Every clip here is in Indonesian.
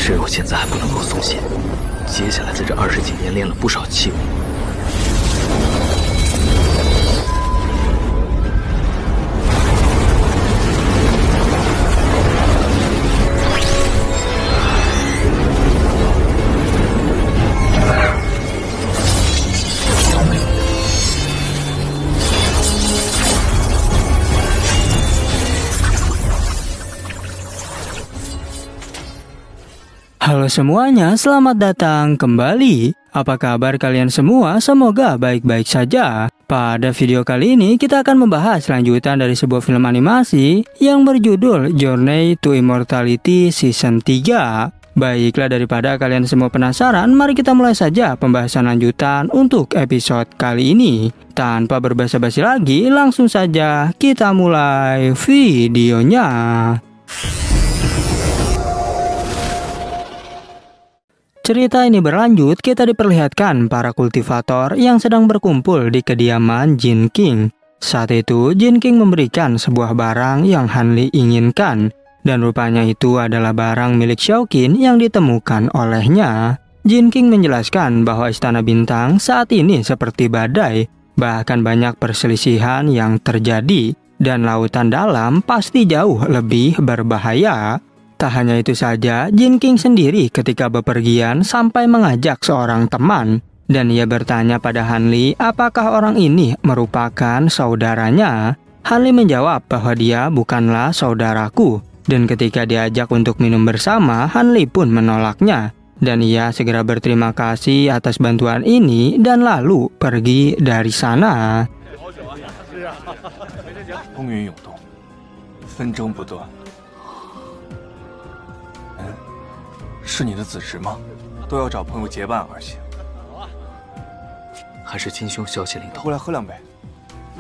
只有现在还不能够松懈，接下来在这20几年练了不少气功。 Halo semuanya, selamat datang kembali. Apa kabar kalian semua? Semoga baik-baik saja. Pada video kali ini kita akan membahas lanjutan dari sebuah film animasi yang berjudul Journey to Immortality Season 3. Baiklah, daripada kalian semua penasaran, mari kita mulai saja pembahasan lanjutan untuk episode kali ini. Tanpa berbasa-basi lagi, langsung saja kita mulai videonya. Cerita ini berlanjut, kita diperlihatkan para kultivator yang sedang berkumpul di kediaman Jin King. Saat itu, Jin King memberikan sebuah barang yang Han Li inginkan. Dan rupanya itu adalah barang milik Xiaoqin yang ditemukan olehnya. Jin King menjelaskan bahwa Istana Bintang saat ini seperti badai. Bahkan banyak perselisihan yang terjadi. Dan lautan dalam pasti jauh lebih berbahaya. Tak hanya itu saja, Jin King sendiri ketika bepergian sampai mengajak seorang teman. Dan ia bertanya pada Han Li apakah orang ini merupakan saudaranya. Han Li menjawab bahwa dia bukanlah saudaraku. Dan ketika diajak untuk minum bersama, Han Li pun menolaknya. Dan ia segera berterima kasih atas bantuan ini dan lalu pergi dari sana. 是你的子侄吗？都要找朋友结伴而行。还是金兄消息灵通。过来喝两杯，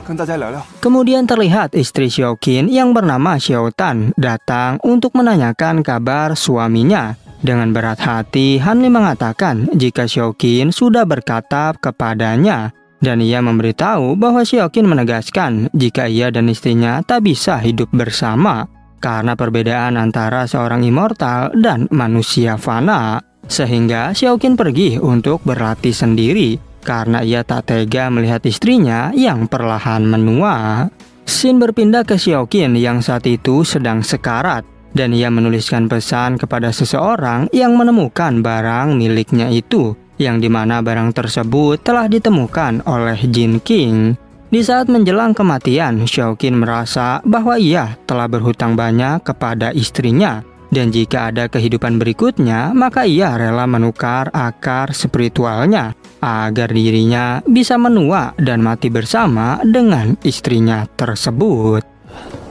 跟大家聊聊。 Kemudian terlihat istri Xiaoqin yang bernama Xiao Tan datang untuk menanyakan kabar suaminya. Dengan berat hati, Han Li mengatakan jika Xiaoqin sudah berkata kepadanya. Dan ia memberitahu bahwa Xiaoqin menegaskan jika ia dan istrinya tak bisa hidup bersama. Karena perbedaan antara seorang immortal dan manusia fana. Sehingga Xiaoqin pergi untuk berlatih sendiri. Karena ia tak tega melihat istrinya yang perlahan menua. Scene berpindah ke Xiaoqin yang saat itu sedang sekarat. Dan ia menuliskan pesan kepada seseorang yang menemukan barang miliknya itu. Yang dimana barang tersebut telah ditemukan oleh Jin King. Di saat menjelang kematian, Xiaoqin merasa bahwa ia telah berhutang banyak kepada istrinya. Dan jika ada kehidupan berikutnya, maka ia rela menukar akar spiritualnya agar dirinya bisa menua dan mati bersama dengan istrinya tersebut.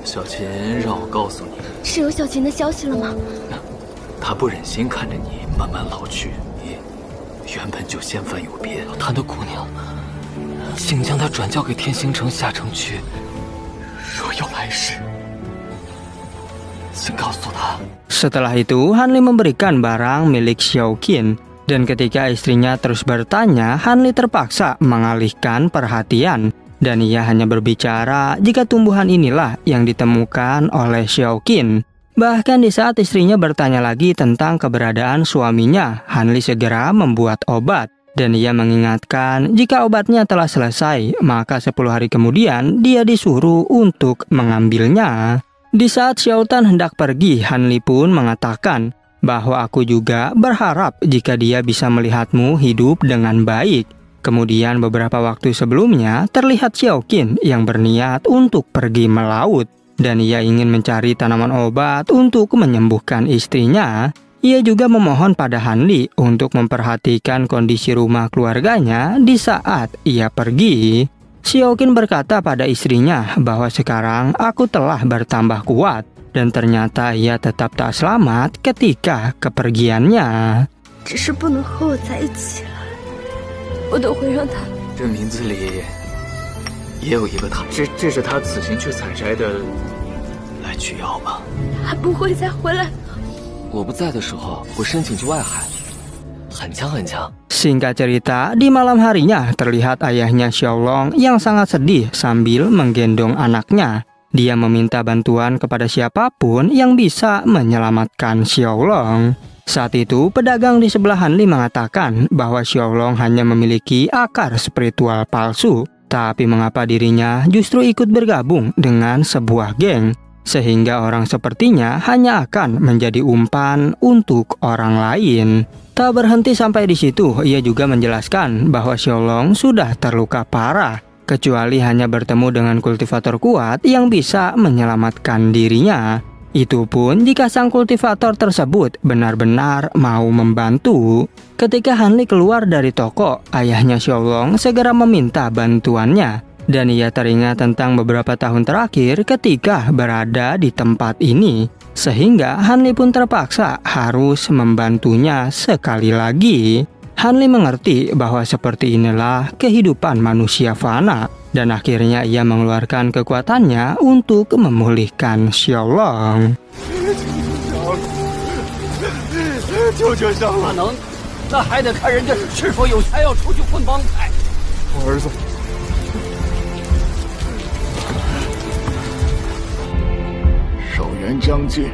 小琴让我告诉你，是有小琴的消息了吗？她不忍心看着你慢慢老去，你原本就仙凡有别，她的姑娘。 请将他转交给天星城下城区。若有来世，请告诉他。 Setelah itu, Han Li memberikan barang milik Xiaoqin. Dan ketika istrinya terus bertanya, Han Li terpaksa mengalihkan perhatian. Dan ia hanya berbicara jika tumbuhan inilah yang ditemukan oleh Xiaoqin. Bahkan di saat istrinya bertanya lagi tentang keberadaan suaminya, Han Li segera membuat obat. Dan ia mengingatkan jika obatnya telah selesai, maka 10 hari kemudian dia disuruh untuk mengambilnya. Di saat Xiao Tan hendak pergi, Han Li pun mengatakan bahwa aku juga berharap jika dia bisa melihatmu hidup dengan baik. Kemudian beberapa waktu sebelumnya terlihat Xiaoqin yang berniat untuk pergi melaut. Dan ia ingin mencari tanaman obat untuk menyembuhkan istrinya. Ia juga memohon pada Han Li untuk memperhatikan kondisi rumah keluarganya di saat ia pergi. Xiaoqin berkata pada istrinya bahwa sekarang aku telah bertambah kuat. Dan ternyata ia tetap tak selamat ketika kepergiannya. 只是不能和我在一起了，我都会让他。这名字里也有一个他，这是他此行去采摘的来取药吗？他不会再回来。 我不在的时候，我申请去外海，很强很强。 Singkat cerita, di malam harinya terlihat ayahnya Xiaolong yang sangat sedih sambil menggendong anaknya. Dia meminta bantuan kepada siapapun yang bisa menyelamatkan Xiaolong. Saat itu, pedagang di sebelah Han Li mengatakan bahwa Xiaolong hanya memiliki akar spiritual palsu, tapi mengapa dirinya justru ikut bergabung dengan sebuah geng, sehingga orang sepertinya hanya akan menjadi umpan untuk orang lain. Tak berhenti sampai di situ, ia juga menjelaskan bahwa Xiaolong sudah terluka parah, kecuali hanya bertemu dengan kultivator kuat yang bisa menyelamatkan dirinya. Itu pun jika sang kultivator tersebut benar-benar mau membantu. Ketika Han Li keluar dari toko, ayahnya Xiaolong segera meminta bantuannya. Dan ia teringat tentang beberapa tahun terakhir ketika berada di tempat ini. Sehingga Han Li pun terpaksa harus membantunya sekali lagi. Han Li mengerti bahwa seperti inilah kehidupan manusia fana, dan akhirnya ia mengeluarkan kekuatannya untuk memulihkan Xiaolong. 可能，那还得看人家是否有钱要出去混帮派。我儿子， 守元将军，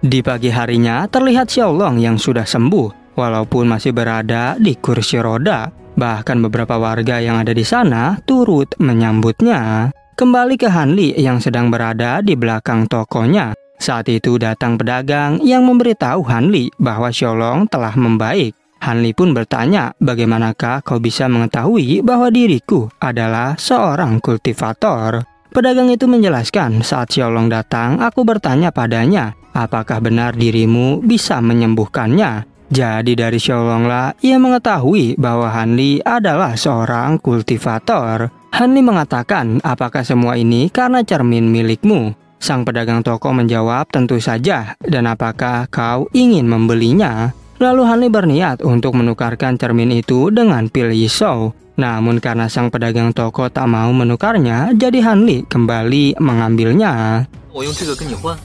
Di pagi harinya terlihat Xiaolong yang sudah sembuh, walaupun masih berada di kursi roda. Bahkan beberapa warga yang ada di sana turut menyambutnya. Kembali ke Han Li yang sedang berada di belakang tokonya. Saat itu datang pedagang yang memberitahu Han Li bahwa Xiaolong telah membaik. Han Li pun bertanya, bagaimanakah kau bisa mengetahui bahwa diriku adalah seorang kultivator? Pedagang itu menjelaskan, saat Xiaolong datang, aku bertanya padanya, apakah benar dirimu bisa menyembuhkannya? Jadi dari Xiaolong lah ia mengetahui bahwa Han Li adalah seorang kultivator. Han Li mengatakan, apakah semua ini karena cermin milikmu? Sang pedagang toko menjawab, tentu saja, dan apakah kau ingin membelinya? Lalu Han Li berniat untuk menukarkan cermin itu dengan pil Yishou. Namun karena sang pedagang toko tak mau menukarnya, jadi Han Li kembali mengambilnya. 我用这个跟你换。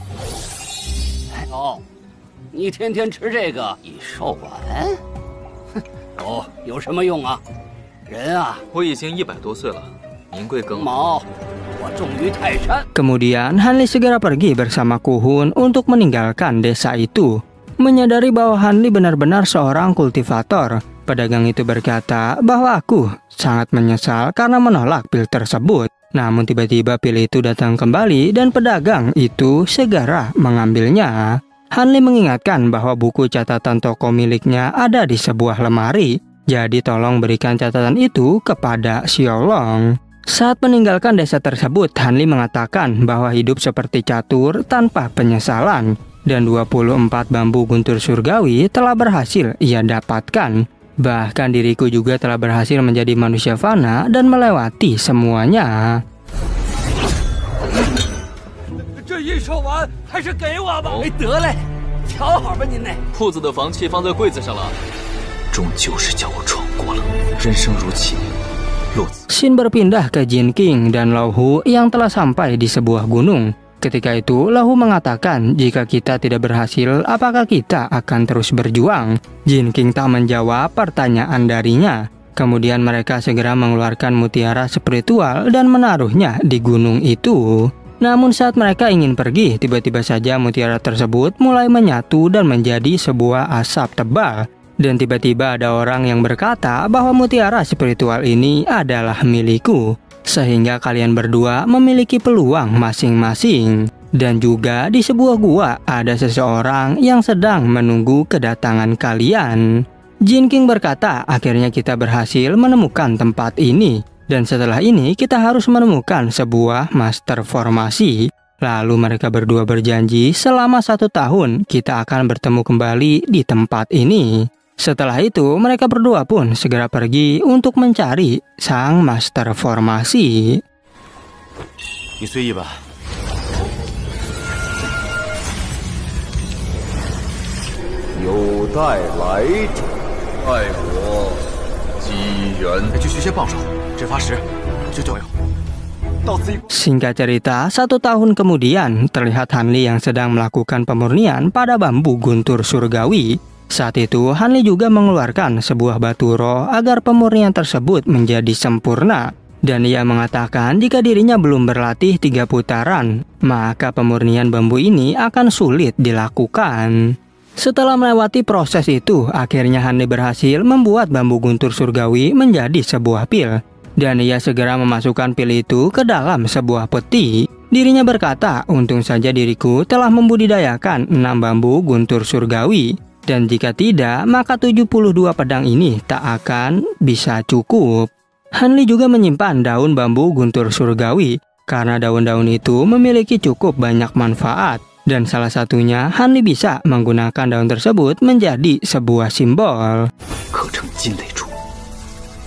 哦，你天天吃这个益寿丸，哼，哦，有什么用啊？人啊，我已经100多岁了，您贵庚？毛，我重于泰山。 Kemudian Han Li segera pergi bersama Ku Hun untuk meninggalkan desa itu. Menyadari bahwa Han Li benar-benar seorang kultivator, pedagang itu berkata bahwa aku sangat menyesal karena menolak pil tersebut. Namun tiba-tiba pil itu datang kembali dan pedagang itu segera mengambilnya. Han Li mengingatkan bahwa buku catatan toko miliknya ada di sebuah lemari. Jadi tolong berikan catatan itu kepada Xiaolong. Saat meninggalkan desa tersebut, Han Li mengatakan bahwa hidup seperti catur tanpa penyesalan. Dan 24 bambu guntur surgawi telah berhasil ia dapatkan. Bahkan diriku juga telah berhasil menjadi manusia fana dan melewati semuanya. 这益寿丸还是给我吧。哎，得嘞，调好吧您嘞。铺子的房契放在柜子上了，终究是叫我闯过了。人生如棋，落子。 Xin berpindah ke Jin King dan Lao Hu yang telah sampai di sebuah gunung. Ketika itu, Lao Hu mengatakan, jika kita tidak berhasil, apakah kita akan terus berjuang? Jin King tak menjawab pertanyaan darinya. Kemudian mereka segera mengeluarkan mutiara spiritual dan menaruhnya di gunung itu. Namun saat mereka ingin pergi, tiba-tiba saja mutiara tersebut mulai menyatu dan menjadi sebuah asap tebal. Dan tiba-tiba ada orang yang berkata bahwa mutiara spiritual ini adalah milikku. Sehingga kalian berdua memiliki peluang masing-masing. Dan juga di sebuah gua ada seseorang yang sedang menunggu kedatangan kalian. Jin King berkata, akhirnya kita berhasil menemukan tempat ini. Dan setelah ini kita harus menemukan sebuah master formasi. Lalu mereka berdua berjanji selama 1 tahun kita akan bertemu kembali di tempat ini. Setelah itu, mereka berdua pun segera pergi untuk mencari sang master formasi. 你随意吧。有待来者，爱我机缘。去续些报酬，执法时就交有。到此一步。 Singkat cerita, 1 tahun kemudian terlihat Han Li yang sedang melakukan pemurnian pada bambu guntur surgawi. Saat itu, Han Li juga mengeluarkan sebuah batu roh agar pemurnian tersebut menjadi sempurna. Dan ia mengatakan jika dirinya belum berlatih 3 putaran, maka pemurnian bambu ini akan sulit dilakukan. Setelah melewati proses itu, akhirnya Hanli berhasil membuat bambu guntur surgawi menjadi sebuah pil. Dan ia segera memasukkan pil itu ke dalam sebuah peti. Dirinya berkata, untung saja diriku telah membudidayakan 6 bambu guntur surgawi. Dan jika tidak, maka 72 pedang ini tak akan bisa cukup. Hanli juga menyimpan daun bambu guntur surgawi, karena daun-daun itu memiliki cukup banyak manfaat. Dan salah satunya, Hanli bisa menggunakan daun tersebut menjadi sebuah simbol. 刻成金雷柱，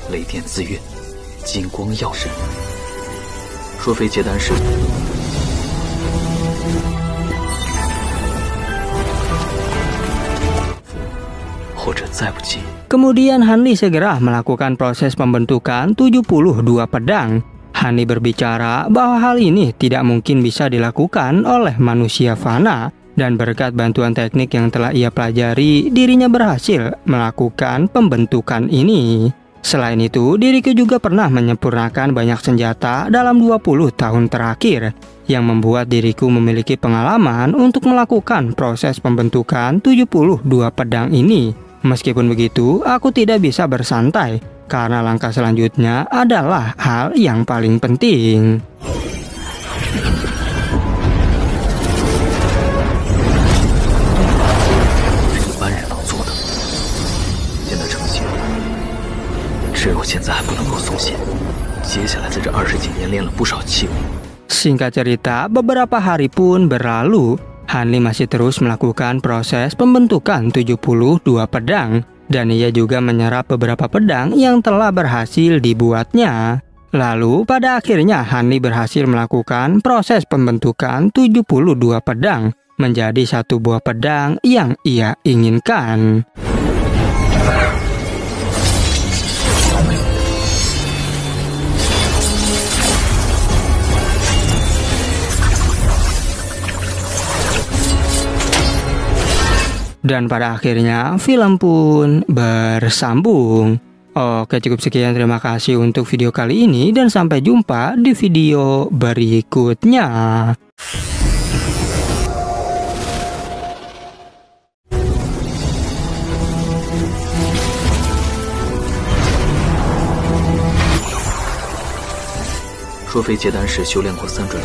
雷电自跃，金光耀神。若非结丹时， Kemudian Hanli segera melakukan proses pembentukan 72 pedang. Hanli berbicara bahwa hal ini tidak mungkin bisa dilakukan oleh manusia fana. Dan berkat bantuan teknik yang telah ia pelajari, dirinya berhasil melakukan pembentukan ini. Selain itu, diriku juga pernah menyempurnakan banyak senjata dalam 20 tahun terakhir, yang membuat diriku memiliki pengalaman untuk melakukan proses pembentukan 72 pedang ini. Meskipun begitu, aku tidak bisa bersantai, karena langkah selanjutnya adalah hal yang paling penting. Singkat cerita, beberapa hari pun berlalu. Hanli masih terus melakukan proses pembentukan 72 pedang. Dan ia juga menyerap beberapa pedang yang telah berhasil dibuatnya. Lalu pada akhirnya Hanli berhasil melakukan proses pembentukan 72 pedang menjadi satu buah pedang yang ia inginkan. Dan pada akhirnya film pun bersambung. Oke, cukup sekian, terima kasih untuk video kali ini dan sampai jumpa di video berikutnya.若非结丹时修炼过3转，